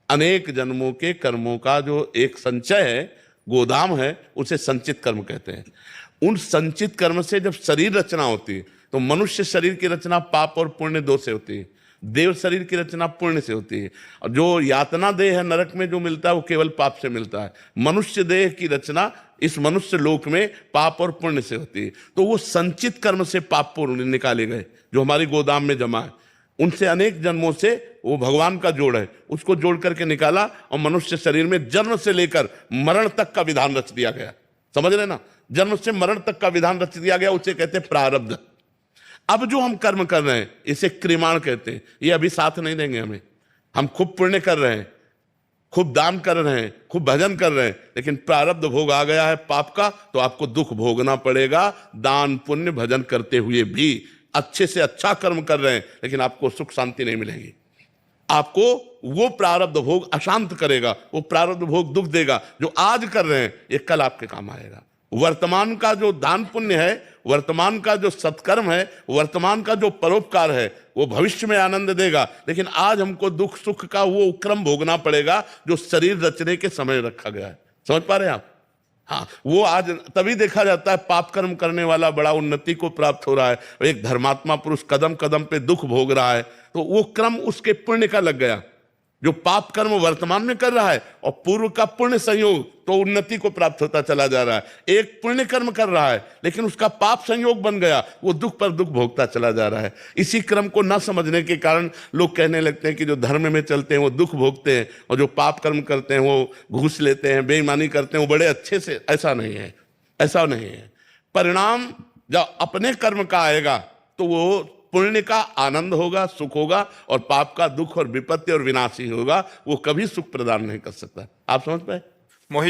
अनेक जन्मों के कर्मों का जो एक संचय है, गोदाम है, उसे संचित कर्म कहते हैं। उन संचित कर्म से जब शरीर रचना होती है तो मनुष्य शरीर की रचना पाप और पुण्य दो से होती है, देव शरीर की रचना पुण्य से होती है, और जो यातना देह है नरक में जो मिलता है वो केवल पाप से मिलता है। मनुष्य देह की रचना इस मनुष्य लोक में पाप और पुण्य से होती है। तो वो संचित कर्म से पाप पुण्य निकाले गए जो हमारी गोदाम में जमा है, उनसे अनेक जन्मों से वो भगवान का जोड़ है, उसको जोड़ करके निकाला और मनुष्य शरीर में जन्म से लेकर मरण तक का विधान रच दिया गया। समझ रहे ना, जन्म से मरण तक का विधान रच दिया गया, उसे कहते हैं प्रारब्ध। अब जो हम कर्म कर रहे हैं इसे क्रिमाण कहते हैं। ये अभी साथ नहीं देंगे हमें, हम खूब पुण्य कर रहे हैं, खूब दान कर रहे हैं, खूब भजन कर रहे हैं, लेकिन प्रारब्ध भोग आ गया है पाप का, तो आपको दुख भोगना पड़ेगा। दान पुण्य भजन करते हुए भी अच्छे से अच्छा कर्म कर रहे हैं, लेकिन आपको सुख शांति नहीं मिलेगी। आपको वो प्रारब्ध भोग अशांत करेगा, वो प्रारब्ध भोग दुख देगा। जो आज कर रहे हैं ये कल आपके काम आएगा। वर्तमान का जो दान पुण्य है, वर्तमान का जो सत्कर्म है, वर्तमान का जो परोपकार है, वो भविष्य में आनंद देगा। लेकिन आज हमको दुख सुख का वो क्रम भोगना पड़ेगा जो शरीर रचने के समय रखा गया है। समझ पा रहे हैं आप? हाँ, वो आज तभी देखा जाता है पाप कर्म करने वाला बड़ा उन्नति को प्राप्त हो रहा है, एक धर्मात्मा पुरुष कदम कदम पे दुख भोग रहा है, तो वो क्रम उसके पुण्य का लग गया। जो पाप कर्म वर्तमान में कर रहा है और पूर्व का पुण्य संयोग, तो उन्नति को प्राप्त होता चला जा रहा है। एक पुण्य कर्म कर रहा है लेकिन उसका पाप संयोग बन गया, वो दुख पर दुख भोगता चला जा रहा है। इसी क्रम को न समझने के कारण लोग कहने लगते हैं कि जो धर्म में चलते हैं वो दुख भोगते हैं, और जो पाप कर्म करते हैं वो घूस लेते हैं, बेईमानी करते हैं, वो बड़े अच्छे से। ऐसा नहीं है, ऐसा नहीं है। परिणाम जब अपने कर्म का आएगा तो वो पुण्य का आनंद होगा, सुख होगा, और पाप का दुख और विपत्ति और विनाश ही होगा। वो कभी सुख प्रदान नहीं कर सकता। आप समझ पाए?